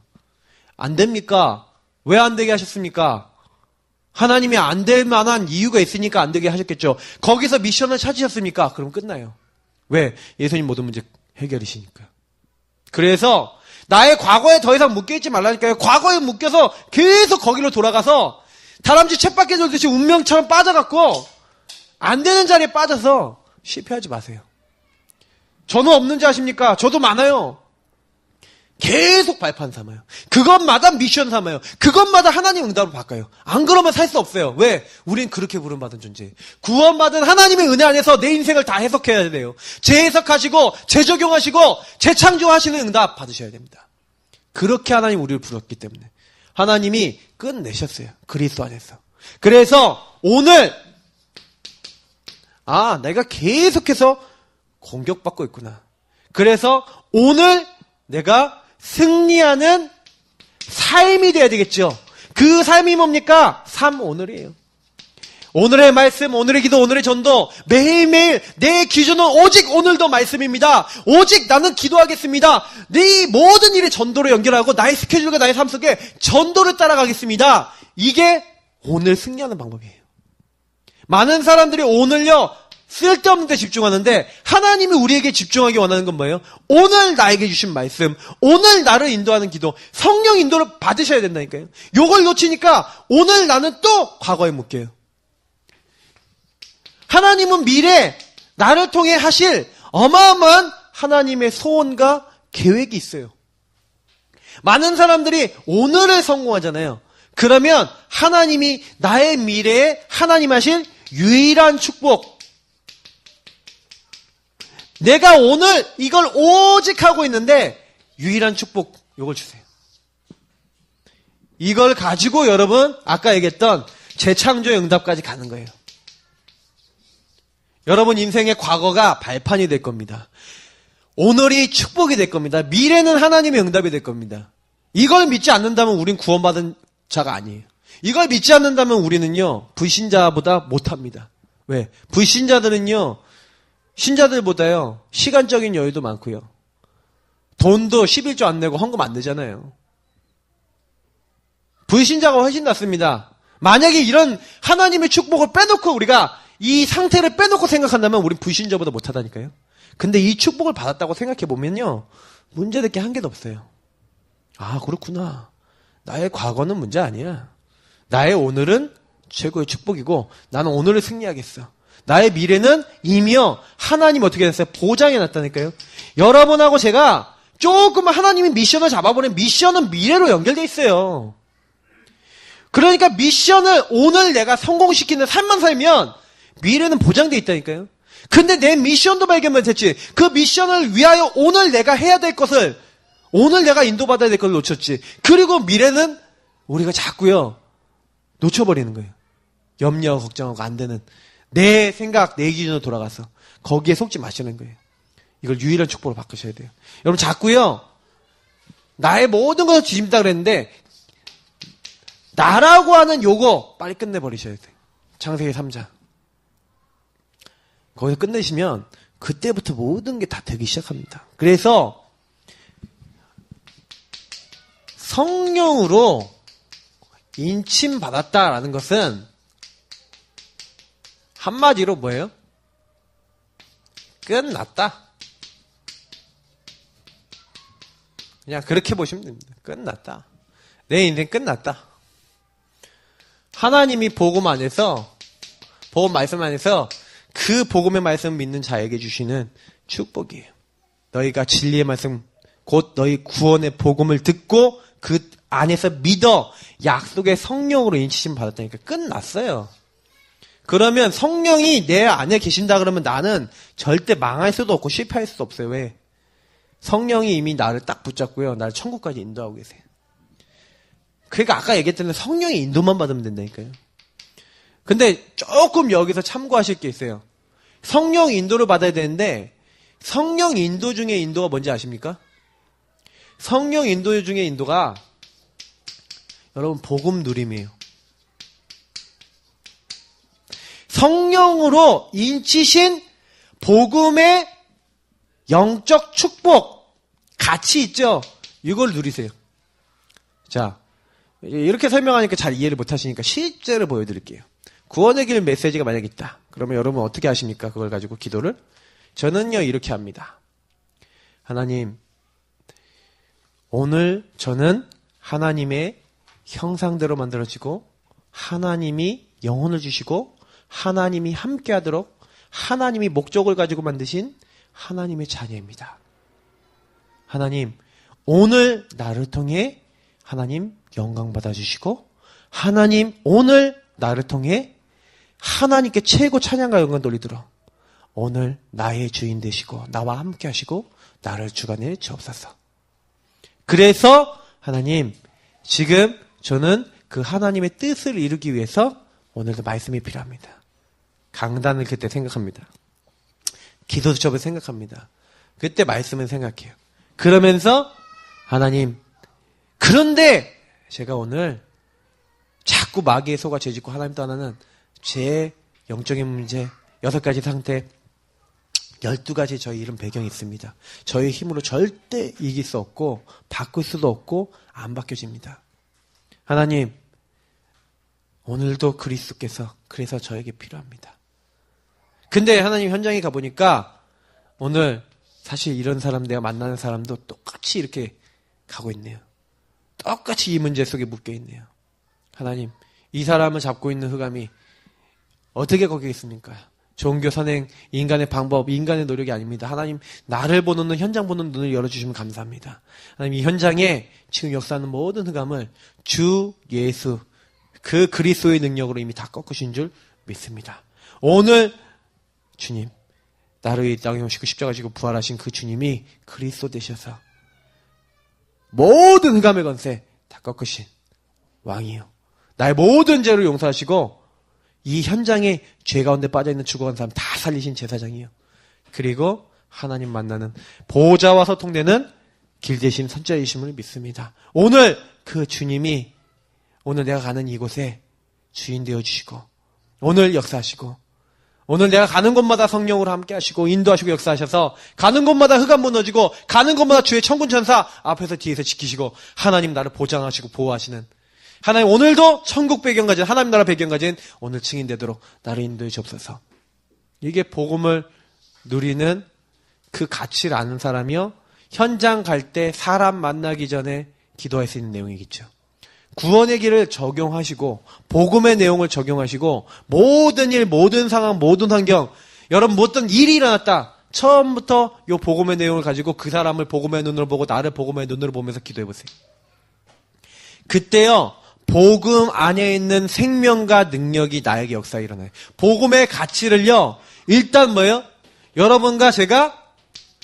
안 됩니까? 왜 안 되게 하셨습니까? 하나님이 안 될 만한 이유가 있으니까 안 되게 하셨겠죠. 거기서 미션을 찾으셨습니까? 그럼 끝나요. 왜? 예수님 모든 문제 해결이시니까. 그래서 나의 과거에 더 이상 묶여있지 말라니까요. 과거에 묶여서 계속 거기로 돌아가서 다람쥐 쳇바퀴 돌듯이 운명처럼 빠져갖고 안 되는 자리에 빠져서 실패하지 마세요. 저는 없는지 아십니까? 저도 많아요. 계속 발판 삼아요. 그것마다 미션 삼아요. 그것마다 하나님 응답으로 바꿔요. 안 그러면 살 수 없어요. 왜? 우린 그렇게 부름받은 존재. 구원받은 하나님의 은혜 안에서 내 인생을 다 해석해야 돼요. 재해석하시고 재적용하시고 재창조하시는 응답 받으셔야 됩니다. 그렇게 하나님 우리를 부르셨기 때문에 하나님이 끝내셨어요. 그리스도 안에서. 그래서 오늘 내가 계속해서 공격받고 있구나. 그래서 오늘 내가 승리하는 삶이 돼야 되겠죠. 그 삶이 뭡니까? 삶 오늘이에요. 오늘의 말씀, 오늘의 기도, 오늘의 전도 매일매일 내 기준은 오직 오늘도 말씀입니다. 오직 나는 기도하겠습니다. 네 모든 일에 전도로 연결하고 나의 스케줄과 나의 삶 속에 전도를 따라가겠습니다. 이게 오늘 승리하는 방법이에요. 많은 사람들이 오늘요 쓸데없는 데 집중하는데 하나님이 우리에게 집중하기 원하는 건 뭐예요? 오늘 나에게 주신 말씀, 오늘 나를 인도하는 기도, 성령 인도를 받으셔야 된다니까요. 요걸 놓치니까 오늘 나는 또 과거에 묶여요. 하나님은 미래 나를 통해 하실 어마어마한 하나님의 소원과 계획이 있어요. 많은 사람들이 오늘을 성공하잖아요. 그러면 하나님이 나의 미래에 하나님 하실 유일한 축복, 내가 오늘 이걸 오직 하고 있는데 유일한 축복 이걸 주세요. 이걸 가지고 여러분 아까 얘기했던 재창조의 응답까지 가는 거예요. 여러분 인생의 과거가 발판이 될 겁니다. 오늘이 축복이 될 겁니다. 미래는 하나님의 응답이 될 겁니다. 이걸 믿지 않는다면 우린 구원받은 자가 아니에요. 이걸 믿지 않는다면 우리는요 불신자보다 못합니다. 왜? 불신자들은요 신자들보다요 시간적인 여유도 많고요 돈도 11조 안 내고 헌금 안 내잖아요. 불신자가 훨씬 낫습니다. 만약에 이런 하나님의 축복을 빼놓고 우리가 이 상태를 빼놓고 생각한다면 우린 불신자보다 못하다니까요. 근데 이 축복을 받았다고 생각해보면요 문제될 게 한 개도 없어요. 그렇구나. 나의 과거는 문제 아니야. 나의 오늘은 최고의 축복이고 나는 오늘을 승리하겠어. 나의 미래는 이미요 하나님 어떻게 됐어요? 보장해놨다니까요. 여러분하고 제가 조금 하나님이 미션을 잡아보면 미션은 미래로 연결돼 있어요. 그러니까 미션을 오늘 내가 성공시키는 삶만 살면 미래는 보장돼 있다니까요. 근데 내 미션도 발견 못했지. 그 미션을 위하여 오늘 내가 해야 될 것을, 오늘 내가 인도받아야 될 것을 놓쳤지. 그리고 미래는 우리가 자꾸요 놓쳐버리는 거예요. 염려 걱정하고 안 되는 내 생각, 내 기준으로 돌아가서 거기에 속지 마시는 거예요. 이걸 유일한 축복으로 바꾸셔야 돼요. 여러분 자꾸요 나의 모든 것을 뒤집다 그랬는데 나라고 하는 요거 빨리 끝내버리셔야 돼. 창세기 3장. 거기서 끝내시면 그때부터 모든 게 다 되기 시작합니다. 그래서 성령으로 인침받았다라는 것은 한마디로 뭐예요? 끝났다. 그냥 그렇게 보시면 됩니다. 끝났다. 내 인생 끝났다. 하나님이 복음 안에서, 복음 말씀 안에서 그 복음의 말씀 믿는 자에게 주시는 축복이에요. 너희가 진리의 말씀, 곧 너희 구원의 복음을 듣고 그 안에서 믿어 약속의 성령으로 인치심 받았다니까 끝났어요. 그러면 성령이 내 안에 계신다 그러면 나는 절대 망할 수도 없고 실패할 수도 없어요. 왜? 성령이 이미 나를 딱 붙잡고요. 나를 천국까지 인도하고 계세요. 그러니까 아까 얘기했던 성령의 인도만 받으면 된다니까요. 근데 조금 여기서 참고하실 게 있어요. 성령 인도를 받아야 되는데 성령 인도 중에 인도가 뭔지 아십니까? 성령 인도 중에 인도가 여러분 복음 누림이에요. 성령으로 인치신 복음의 영적 축복, 가치 있죠? 이걸 누리세요. 자, 이렇게 설명하니까 잘 이해를 못 하시니까 실제로 보여드릴게요. 구원의 길 메시지가 만약 있다. 그러면 여러분 어떻게 하십니까? 그걸 가지고 기도를? 저는요, 이렇게 합니다. 하나님, 오늘 저는 하나님의 형상대로 만들어지고 하나님이 영혼을 주시고 하나님이 함께하도록 하나님이 목적을 가지고 만드신 하나님의 자녀입니다. 하나님, 오늘 나를 통해 하나님 영광 받아주시고 하나님 오늘 나를 통해 하나님께 최고 찬양과 영광 돌리도록 오늘 나의 주인 되시고 나와 함께 하시고 나를 주관해 주옵소서. 그래서 하나님, 지금 저는 그 하나님의 뜻을 이루기 위해서 오늘도 말씀이 필요합니다. 강단을 그때 생각합니다. 기도 수첩을 생각합니다. 그때 말씀을 생각해요. 그러면서 하나님, 그런데 제가 오늘 자꾸 마귀의 속아 죄짓고 하나님 떠나는 제 영적인 문제 6가지 상태 12가지 저희 이런 배경이 있습니다. 저희 힘으로 절대 이길 수 없고 바꿀 수도 없고 안 바뀌어집니다. 하나님, 오늘도 그리스도께서 그래서 저에게 필요합니다. 근데 하나님 현장에 가보니까 오늘 사실 이런 사람 내가 만나는 사람도 똑같이 이렇게 가고 있네요. 똑같이 이 문제 속에 묶여 있네요. 하나님, 이 사람을 잡고 있는 흑암이 어떻게 거기 있습니까? 종교 선행, 인간의 방법, 인간의 노력이 아닙니다. 하나님, 나를 보는 눈, 현장 보는 눈을 열어주시면 감사합니다. 하나님, 이 현장에 지금 역사하는 모든 흑암을 주 예수, 그 그리스도의 능력으로 이미 다 꺾으신 줄 믿습니다. 오늘 주님, 나를 이 땅에 오시고 십자가 지고 부활하신 그 주님이 그리스도 되셔서 모든 흑암의 권세 다 꺾으신 왕이요. 나의 모든 죄를 용서하시고 이 현장에 죄 가운데 빠져있는 죽어간 사람 다 살리신 제사장이요. 그리고 하나님 만나는 보호자와 소통되는 길 대신 선자이심을 믿습니다. 오늘 그 주님이 오늘 내가 가는 이곳에 주인 되어주시고 오늘 역사하시고 오늘 내가 가는 곳마다 성령으로 함께 하시고 인도하시고 역사하셔서 가는 곳마다 흑암 무너지고 가는 곳마다 주의 천군 천사 앞에서 뒤에서 지키시고 하나님 나를 보장하시고 보호하시는 하나님 오늘도 천국 배경 가진 하나님 나라 배경 가진 오늘 증인되도록 나를 인도해 주옵소서. 이게 복음을 누리는 그 가치를 아는 사람이요. 현장 갈 때 사람 만나기 전에 기도할 수 있는 내용이겠죠. 구원의 길을 적용하시고 복음의 내용을 적용하시고 모든 일, 모든 상황, 모든 환경 여러분 어떤 일이 일어났다. 처음부터 이 복음의 내용을 가지고 그 사람을 복음의 눈으로 보고 나를 복음의 눈으로 보면서 기도해보세요. 그때요. 복음 안에 있는 생명과 능력이 나에게 역사에 일어나요. 복음의 가치를요. 일단 뭐예요? 여러분과 제가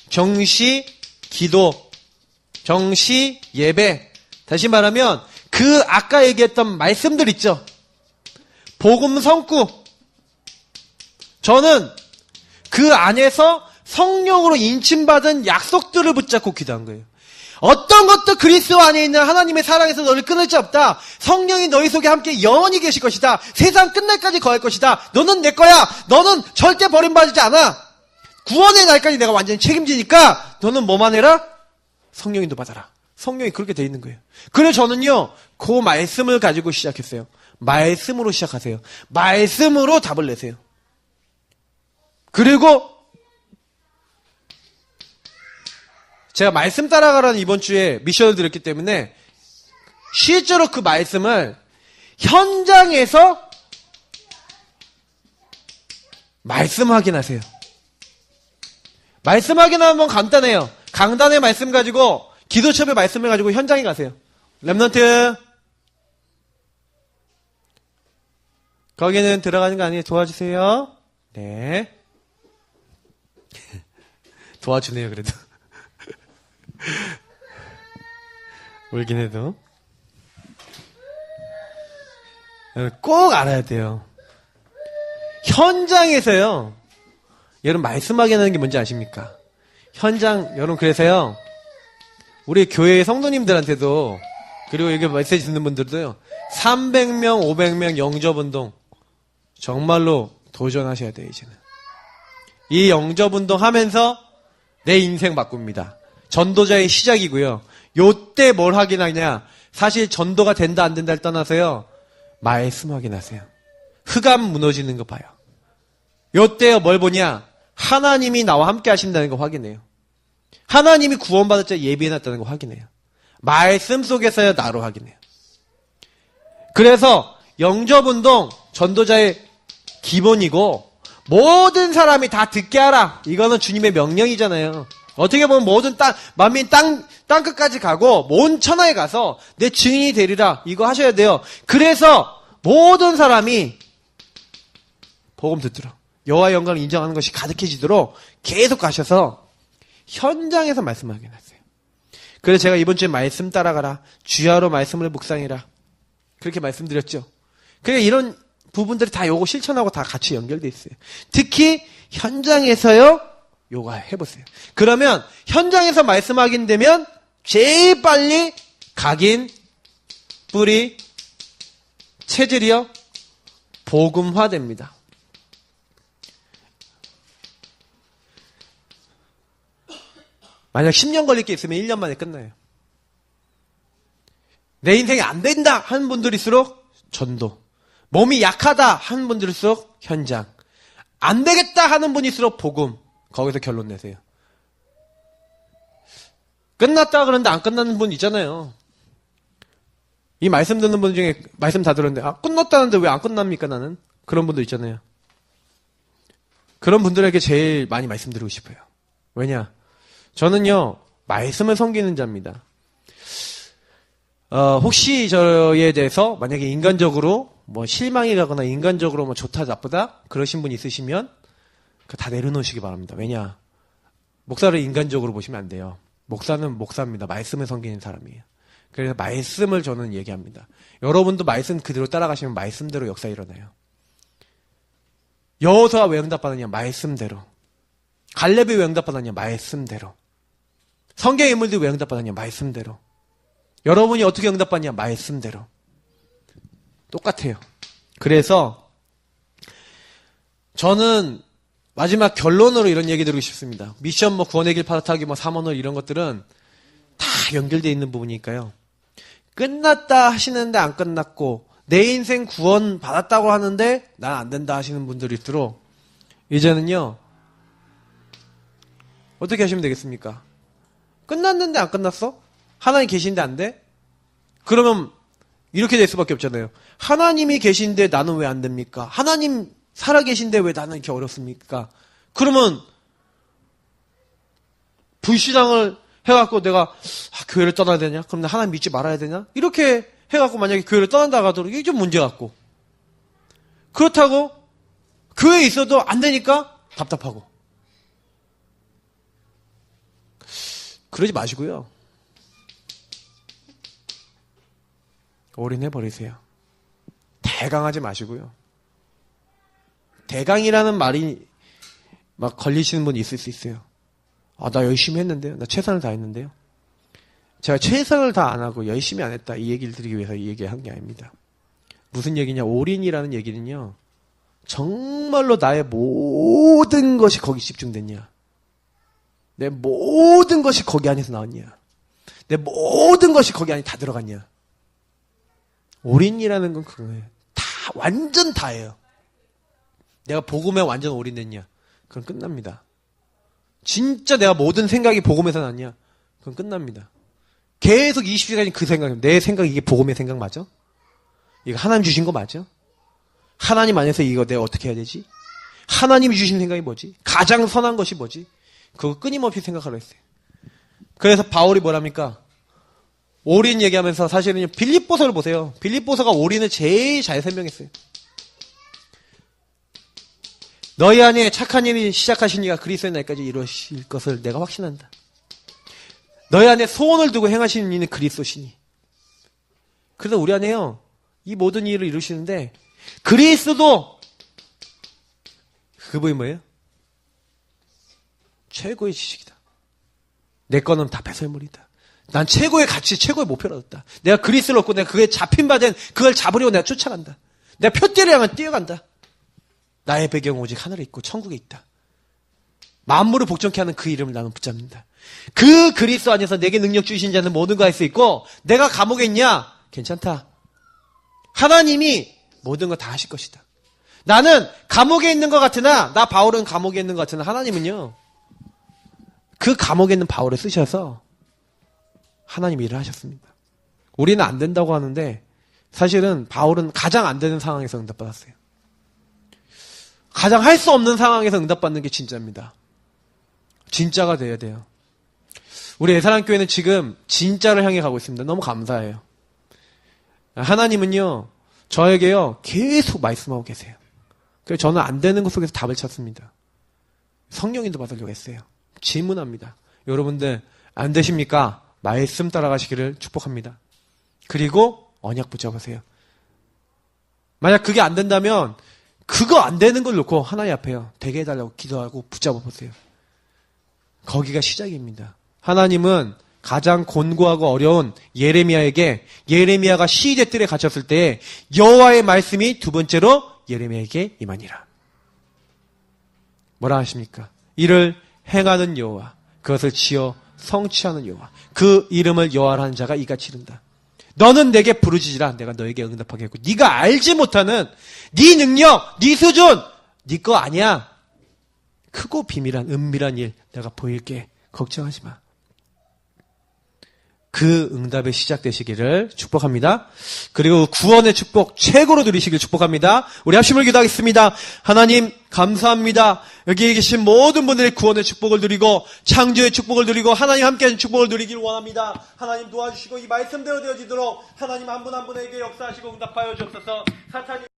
정시 기도, 정시 예배 다시 말하면 그 아까 얘기했던 말씀들 있죠. 복음 성구. 저는 그 안에서 성령으로 인침받은 약속들을 붙잡고 기도한 거예요. 어떤 것도 그리스도 안에 있는 하나님의 사랑에서 너를 끊을 수 없다. 성령이 너희 속에 함께 영원히 계실 것이다. 세상 끝날까지 거할 것이다. 너는 내 거야. 너는 절대 버림받지 않아. 구원의 날까지 내가 완전히 책임지니까 너는 뭐만 해라? 성령인도 받아라. 성령이 그렇게 돼 있는 거예요. 그래서 저는요, 그 말씀을 가지고 시작했어요. 말씀으로 시작하세요. 말씀으로 답을 내세요. 그리고 제가 말씀 따라가라는 이번 주에 미션을 드렸기 때문에 실제로 그 말씀을 현장에서 말씀 확인하세요. 말씀 확인하면 간단해요. 강단의 말씀 가지고 기도첩의 말씀을 가지고 현장에 가세요. 랩넌트 거기는 들어가는 거 아니에요? 도와주세요. 네. 도와주네요, 그래도. 울긴 해도. 꼭 알아야 돼요. 현장에서요, 여러분 말씀하게 하는 게 뭔지 아십니까? 여러분 그래서요, 우리 교회의 성도님들한테도, 그리고 여기 메시지 듣는 분들도요, 300명, 500명 영접운동, 정말로 도전하셔야 돼요, 이제는. 이 영접운동 하면서 내 인생 바꿉니다. 전도자의 시작이고요. 요때 뭘 확인하냐? 사실 전도가 된다 안 된다를 떠나서요. 말씀 확인하세요. 흑암 무너지는 거 봐요. 요때요 뭘 보냐? 하나님이 나와 함께 하신다는 거 확인해요. 하나님이 구원받을 자 예비해놨다는 거 확인해요. 말씀 속에서요 나로 확인해요. 그래서 영접운동 전도자의 기본이고 모든 사람이 다 듣게 하라. 이거는 주님의 명령이잖아요. 어떻게 보면 모든 만민 땅끝까지 가고 온 천하에 가서 내 증인이 되리라. 이거 하셔야 돼요. 그래서 모든 사람이 복음 듣도록 여호와의 영광을 인정하는 것이 가득해지도록 계속 가셔서 현장에서 말씀하게 하세요. 그래서 제가 이번 주에 말씀 따라가라. 주야로 말씀을 묵상해라. 그렇게 말씀드렸죠. 그러니까 이런 부분들이 다 요거 실천하고 다 같이 연결돼 있어요. 특히 현장에서요. 요거 해보세요. 그러면 현장에서 말씀하긴 되면 제일 빨리 각인, 뿌리, 체질이요. 복음화됩니다. 만약 10년 걸릴 게 있으면 1년 만에 끝나요. 내 인생이 안 된다 하는 분들일수록 전도. 몸이 약하다 하는 분들일수록 현장. 안 되겠다 하는 분일수록 복음. 거기서 결론 내세요. 끝났다 그러는데 안 끝나는 분 있잖아요. 이 말씀 듣는 분 중에 말씀 다 들었는데 끝났다는데 왜 안 끝납니까 나는? 그런 분들 있잖아요. 그런 분들에게 제일 많이 말씀드리고 싶어요. 왜냐? 저는요 말씀을 섬기는 자입니다. 혹시 저에 대해서 만약에 인간적으로 뭐 실망이 가거나 인간적으로 뭐 좋다 나쁘다 그러신 분 있으시면 다 내려놓으시기 바랍니다. 왜냐? 목사를 인간적으로 보시면 안 돼요. 목사는 목사입니다. 말씀을 섬기는 사람이에요. 그래서 말씀을 저는 얘기합니다. 여러분도 말씀 그대로 따라가시면 말씀대로 역사 일어나요. 여호수아가 왜 응답받았냐? 말씀대로. 갈렙이 왜 응답받았냐? 말씀대로. 성경의 인물들이 왜 응답받았냐? 말씀대로. 여러분이 어떻게 응답받냐? 말씀대로. 똑같아요. 그래서 저는 마지막 결론으로 이런 얘기 드리고 싶습니다. 미션 구원의 길 파타기 삼원을 이런 것들은 다 연결되어 있는 부분이니까요. 끝났다 하시는데 안 끝났고 내 인생 구원 받았다고 하는데 난 안 된다 하시는 분들일수록 이제는요. 어떻게 하시면 되겠습니까? 끝났는데 안 끝났어? 하나님 계신데 안 돼? 그러면 이렇게 될 수밖에 없잖아요. 하나님이 계신데 나는 왜 안 됩니까? 하나님 살아계신데 왜 나는 이렇게 어렵습니까? 그러면 불신앙을 해갖고 내가 교회를 떠나야 되냐? 그럼 나 하나님 믿지 말아야 되냐? 이렇게 해갖고 만약에 교회를 떠난다 하더라도 이게 좀 문제 같고 그렇다고 교회에 있어도 안 되니까 답답하고 그러지 마시고요. 올인해버리세요. 대강하지 마시고요. 대강이라는 말이 막 걸리시는 분이 있을 수 있어요. 나 열심히 했는데요. 나 최선을 다했는데요. 제가 최선을 다 안 하고 열심히 안 했다. 이 얘기를 드리기 위해서 이 얘기를 한 게 아닙니다. 무슨 얘기냐? 올인이라는 얘기는요. 정말로 나의 모든 것이 거기 집중됐냐? 내 모든 것이 거기 안에서 나왔냐? 내 모든 것이 거기 안에 다 들어갔냐? 올인이라는 건 그거예요. 다, 완전 다예요. 내가 복음에 완전 올인됐냐? 그럼 끝납니다. 진짜 내가 모든 생각이 복음에서 났냐? 그럼 끝납니다. 계속 20시간이 그 생각, 내 생각 이게 복음의 생각 맞아? 이거 하나님 주신 거 맞아? 하나님 안에서 이거 내가 어떻게 해야 되지? 하나님이 주신 생각이 뭐지? 가장 선한 것이 뭐지? 그거 끊임없이 생각하려 했어요. 그래서 바울이 뭐랍니까? 올인 얘기하면서 사실은 빌립보서를 보세요. 빌립보서가 올인을 제일 잘 설명했어요. 너희 안에 착한 일이 시작하신 이가 그리스도의 날까지 이루실 것을 내가 확신한다. 너희 안에 소원을 두고 행하시는 이는 그리스도시니. 그래서 우리 안에요. 이 모든 일을 이루시는데 그리스도 그분이 뭐예요? 최고의 지식이다. 내 거는 다 배설물이다. 난 최고의 가치, 최고의 목표를 얻었다. 내가 그리스도를 얻고 내가 그에 잡힌 바 된 그걸 잡으려고 내가 쫓아간다. 내가 표대를 향해 뛰어간다. 나의 배경은 오직 하늘에 있고 천국에 있다. 만물을 복종케 하는 그 이름을 나는 붙잡는다. 그 그리스도 안에서 내게 능력 주신 자는 모든 거 할 수 있고 내가 감옥에 있냐? 괜찮다. 하나님이 모든 거 다 하실 것이다. 나는 감옥에 있는 것 같으나 나 바울은 감옥에 있는 것 같으나 하나님은요. 그 감옥에 있는 바울을 쓰셔서 하나님 일을 하셨습니다. 우리는 안 된다고 하는데 사실은 바울은 가장 안 되는 상황에서 응답받았어요. 가장 할 수 없는 상황에서 응답받는 게 진짜입니다. 진짜가 돼야 돼요. 우리 예사랑교회는 지금 진짜를 향해 가고 있습니다. 너무 감사해요. 하나님은요. 저에게요. 계속 말씀하고 계세요. 그래서 저는 안 되는 것 속에서 답을 찾습니다. 성령인도 받으려고 했어요. 질문합니다. 여러분들 안 되십니까? 말씀 따라가시기를 축복합니다. 그리고 언약 붙잡으세요. 만약 그게 안 된다면 그거 안 되는 걸 놓고 하나님 앞에요. 되게 해달라고 기도하고 붙잡아 보세요. 거기가 시작입니다. 하나님은 가장 곤고하고 어려운 예레미야에게 예레미야가 시대 뜰에 갇혔을 때 여호와의 말씀이 두 번째로 예레미야에게 임하니라. 뭐라 하십니까? 이를 행하는 여호와, 그것을 지어 성취하는 여호와, 그 이름을 여호와라 하는 자가 이같이 이른다. 너는 내게 부르짖으라. 내가 너에게 응답하겠고 네가 알지 못하는 네 능력, 네 수준, 네 거 아니야. 크고 비밀한 은밀한 일 내가 보일게. 걱정하지 마. 그 응답의 시작되시기를 축복합니다. 그리고 구원의 축복 최고로 누리시길 축복합니다. 우리 합심을 기도하겠습니다. 하나님 감사합니다. 여기에 계신 모든 분들의 구원의 축복을 누리고 창조의 축복을 누리고 하나님 함께하는 축복을 누리길 원합니다. 하나님 도와주시고 이 말씀대로 되어지도록 하나님 한 분 한 분에게 역사하시고 응답하여 주옵소서. 사탄이